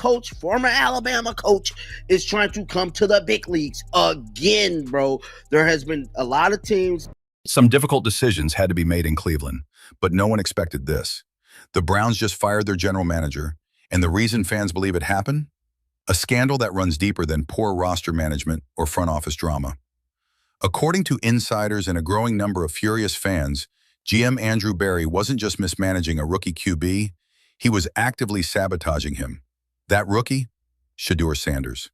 coach, former Alabama coach, is trying to come to the big leagues again, bro. There has been a lot of teams. Some difficult decisions had to be made in Cleveland, but no one expected this. The Browns just fired their general manager, and the reason fans believe it happened? A scandal that runs deeper than poor roster management or front office drama. According to insiders and a growing number of furious fans, GM Andrew Berry wasn't just mismanaging a rookie QB, he was actively sabotaging him. That rookie? Shedeur Sanders.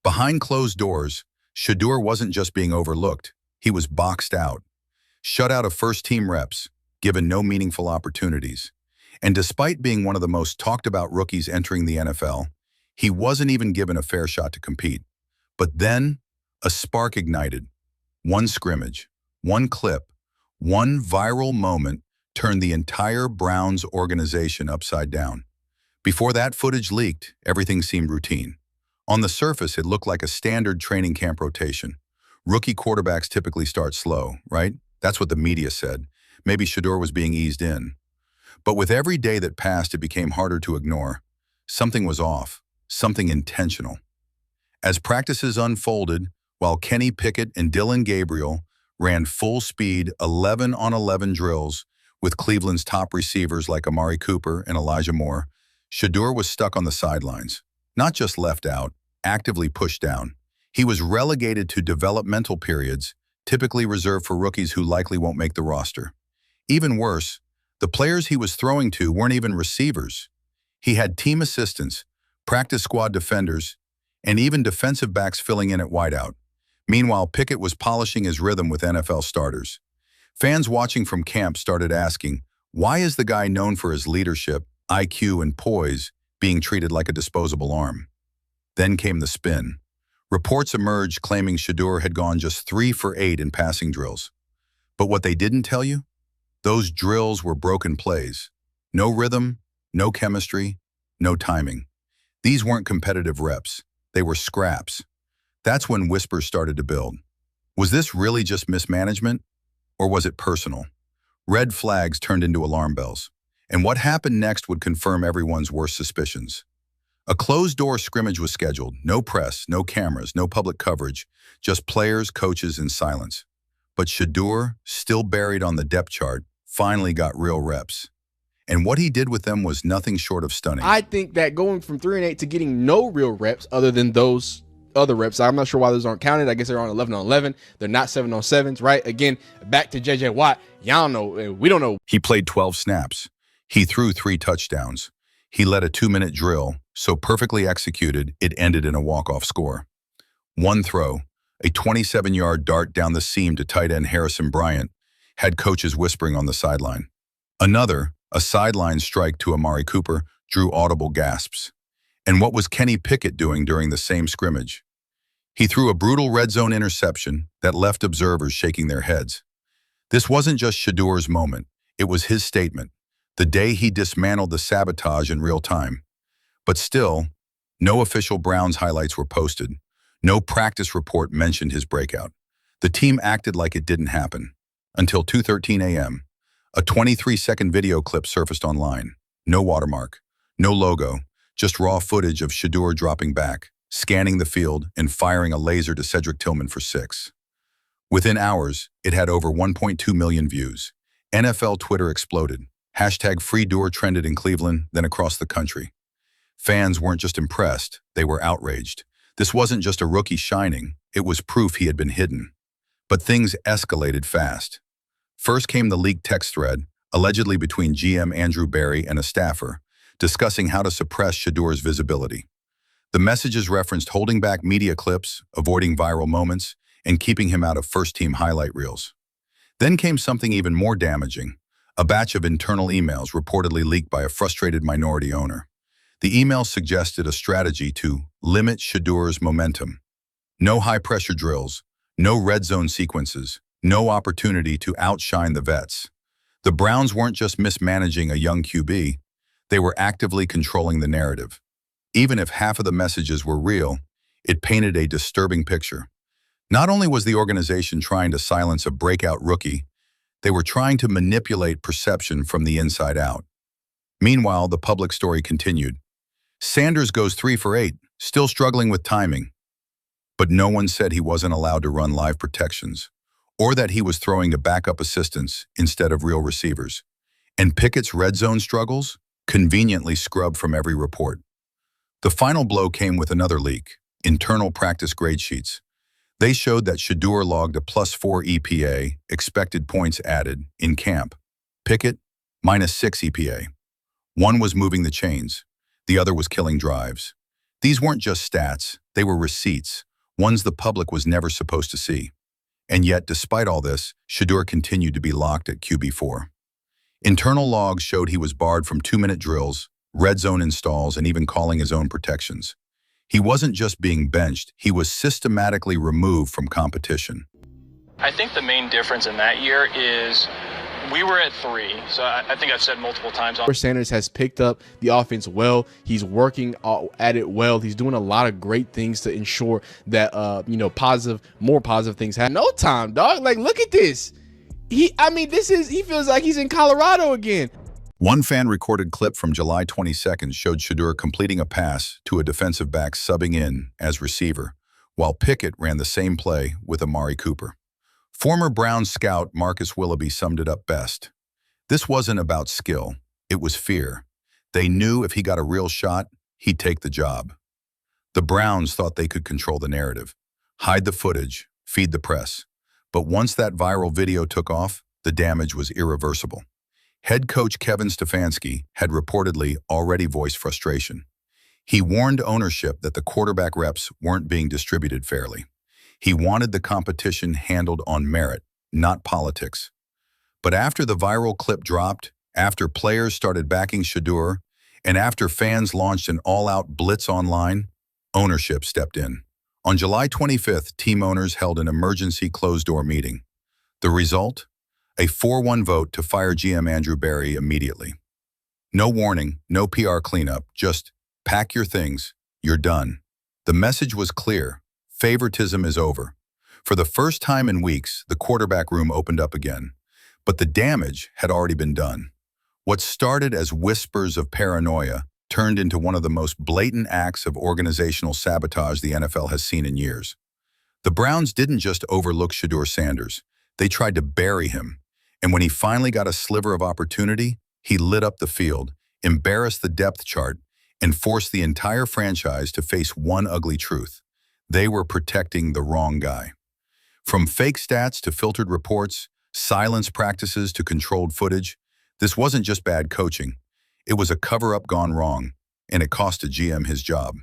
Behind closed doors, Shedeur wasn't just being overlooked, he was boxed out. Shut out of first-team reps, given no meaningful opportunities. And despite being one of the most talked-about rookies entering the NFL, he wasn't even given a fair shot to compete. But then, a spark ignited. One scrimmage, one clip, one viral moment turned the entire Browns organization upside down. Before that footage leaked, everything seemed routine. On the surface, it looked like a standard training camp rotation. Rookie quarterbacks typically start slow, right? That's what the media said. Maybe Shedeur was being eased in. But with every day that passed, it became harder to ignore. Something was off, something intentional. As practices unfolded, while Kenny Pickett and Dylan Gabriel ran full-speed 11-on-11 drills with Cleveland's top receivers like Amari Cooper and Elijah Moore, Shedeur was stuck on the sidelines. Not just left out, actively pushed down. He was relegated to developmental periods, typically reserved for rookies who likely won't make the roster. Even worse, the players he was throwing to weren't even receivers. He had team assistants, practice squad defenders, and even defensive backs filling in at wideout. Meanwhile, Pickett was polishing his rhythm with NFL starters. Fans watching from camp started asking, why is the guy known for his leadership, IQ, and poise being treated like a disposable arm? Then came the spin. Reports emerged claiming Shedeur had gone just 3 for 8 in passing drills. But what they didn't tell you? Those drills were broken plays. No rhythm, no chemistry, no timing. These weren't competitive reps. They were scraps. That's when whispers started to build. Was this really just mismanagement? Or was it personal? Red flags turned into alarm bells. And what happened next would confirm everyone's worst suspicions. A closed-door scrimmage was scheduled. No press, no cameras, no public coverage, just players, coaches, and silence. But Shedeur, still buried on the depth chart, finally got real reps. And what he did with them was nothing short of stunning. I think that going from 3 and 8 to getting no real reps other than those other reps, I'm not sure why those aren't counted. I guess they're on 11-on-11. They're not 7-on-7s, right? Again, back to JJ Watt. Y'all know, we don't know. He played 12 snaps. He threw 3 touchdowns. He led a 2-minute drill, so perfectly executed, it ended in a walk-off score. One throw, a 27-yard dart down the seam to tight end Harrison Bryant, had coaches whispering on the sideline. Another, a sideline strike to Amari Cooper, drew audible gasps. And what was Kenny Pickett doing during the same scrimmage? He threw a brutal red zone interception that left observers shaking their heads. This wasn't just Shedeur's moment, it was his statement, the day he dismantled the sabotage in real time. But still, no official Browns highlights were posted. No practice report mentioned his breakout. The team acted like it didn't happen. Until 2:13 a.m., a 23-second video clip surfaced online. No watermark, no logo, just raw footage of Shedeur dropping back, scanning the field, and firing a laser to Cedric Tillman for 6. Within hours, it had over 1.2 million views. NFL Twitter exploded. #FreeDeur trended in Cleveland, then across the country. Fans weren't just impressed, they were outraged. This wasn't just a rookie shining, it was proof he had been hidden. But things escalated fast. First came the leaked text thread, allegedly between GM Andrew Berry and a staffer, discussing how to suppress Shedeur's visibility. The messages referenced holding back media clips, avoiding viral moments, and keeping him out of first-team highlight reels. Then came something even more damaging, a batch of internal emails reportedly leaked by a frustrated minority owner. The emails suggested a strategy to limit Shedeur's momentum. No high-pressure drills, no red zone sequences, no opportunity to outshine the vets. The Browns weren't just mismanaging a young QB, they were actively controlling the narrative. Even if half of the messages were real, it painted a disturbing picture. Not only was the organization trying to silence a breakout rookie, they were trying to manipulate perception from the inside out. Meanwhile, the public story continued. Sanders goes 3 for 8, still struggling with timing. But no one said he wasn't allowed to run live protections, or that he was throwing to backup assistants instead of real receivers. And Pickett's red zone struggles? Conveniently scrubbed from every report. The final blow came with another leak, internal practice grade sheets. They showed that Shedeur logged a +4 EPA, expected points added, in camp. Pickett, -6 EPA. One was moving the chains. The other was killing drives. These weren't just stats, they were receipts, ones the public was never supposed to see. And yet, despite all this, Shedeur continued to be locked at QB4. Internal logs showed he was barred from 2-minute drills, red zone installs, and even calling his own protections. He wasn't just being benched, he was systematically removed from competition. I think the main difference in that year is we were at 3. So I think I've said multiple times. Shedeur Sanders has picked up the offense well. He's working at it well. He's doing a lot of great things to ensure that, more positive things happen. No time, dog. Like, look at this. He feels like he's in Colorado again. One fan-recorded clip from July 22nd showed Shedeur completing a pass to a defensive back subbing in as receiver, while Pickett ran the same play with Amari Cooper. Former Browns scout Marcus Willoughby summed it up best. This wasn't about skill, it was fear. They knew if he got a real shot, he'd take the job. The Browns thought they could control the narrative, hide the footage, feed the press. But once that viral video took off, the damage was irreversible. Head coach Kevin Stefanski had reportedly already voiced frustration. He warned ownership that the quarterback reps weren't being distributed fairly. He wanted the competition handled on merit, not politics. But after the viral clip dropped, after players started backing Shedeur, and after fans launched an all-out blitz online, ownership stepped in. On July 25th, team owners held an emergency closed-door meeting. The result? A 4-1 vote to fire GM Andrew Berry immediately. No warning, no PR cleanup, just pack your things, you're done. The message was clear. Favoritism is over. For the first time in weeks, the quarterback room opened up again. But the damage had already been done. What started as whispers of paranoia turned into one of the most blatant acts of organizational sabotage the NFL has seen in years. The Browns didn't just overlook Shedeur Sanders. They tried to bury him. And when he finally got a sliver of opportunity, he lit up the field, embarrassed the depth chart, and forced the entire franchise to face one ugly truth. They were protecting the wrong guy. From fake stats to filtered reports, silence practices to controlled footage, this wasn't just bad coaching. It was a cover-up gone wrong, and it cost a GM his job.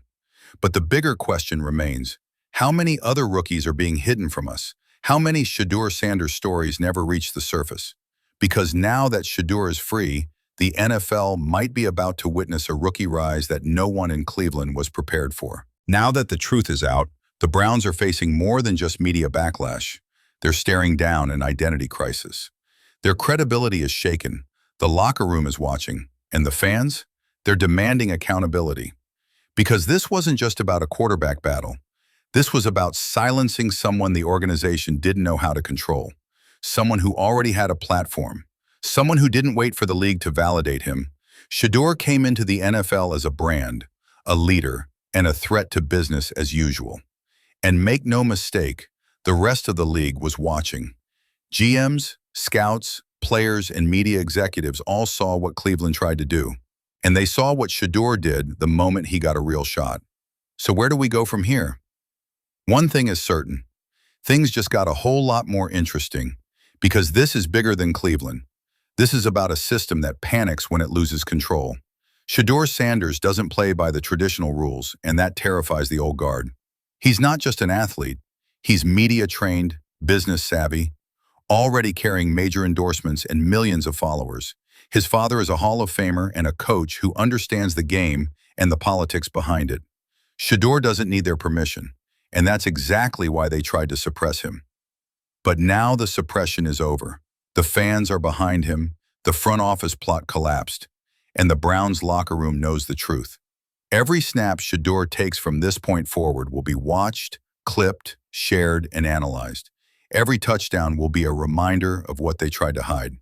But the bigger question remains, how many other rookies are being hidden from us? How many Shedeur Sanders stories never reached the surface? Because now that Shedeur is free, the NFL might be about to witness a rookie rise that no one in Cleveland was prepared for. Now that the truth is out, the Browns are facing more than just media backlash. They're staring down an identity crisis. Their credibility is shaken. The locker room is watching. And the fans? They're demanding accountability. Because this wasn't just about a quarterback battle. This was about silencing someone the organization didn't know how to control. Someone who already had a platform. Someone who didn't wait for the league to validate him. Shedeur came into the NFL as a brand, a leader, and a threat to business as usual. And make no mistake, the rest of the league was watching. GMs, scouts, players, and media executives all saw what Cleveland tried to do. And they saw what Shedeur did the moment he got a real shot. So where do we go from here? One thing is certain. Things just got a whole lot more interesting because this is bigger than Cleveland. This is about a system that panics when it loses control. Shedeur Sanders doesn't play by the traditional rules, and that terrifies the old guard. He's not just an athlete. He's media-trained, business-savvy, already carrying major endorsements and millions of followers. His father is a Hall of Famer and a coach who understands the game and the politics behind it. Shedeur doesn't need their permission, and that's exactly why they tried to suppress him. But now the suppression is over. The fans are behind him, the front office plot collapsed, and the Browns locker room knows the truth. Every snap Shedeur takes from this point forward will be watched, clipped, shared, and analyzed. Every touchdown will be a reminder of what they tried to hide.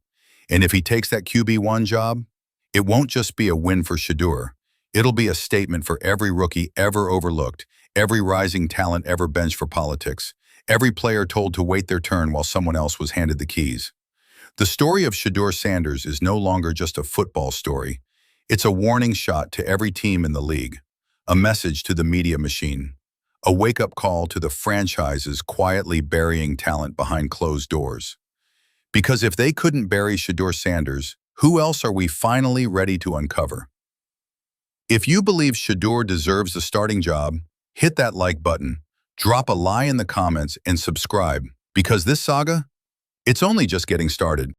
And if he takes that QB1 job, it won't just be a win for Shedeur. It'll be a statement for every rookie ever overlooked, every rising talent ever benched for politics, every player told to wait their turn while someone else was handed the keys. The story of Shedeur Sanders is no longer just a football story. It's a warning shot to every team in the league, a message to the media machine, a wake-up call to the franchises quietly burying talent behind closed doors. Because if they couldn't bury Shedeur Sanders, who else are we finally ready to uncover? If you believe Shedeur deserves the starting job, hit that like button, drop a lie in the comments, and subscribe, because this saga, it's only just getting started.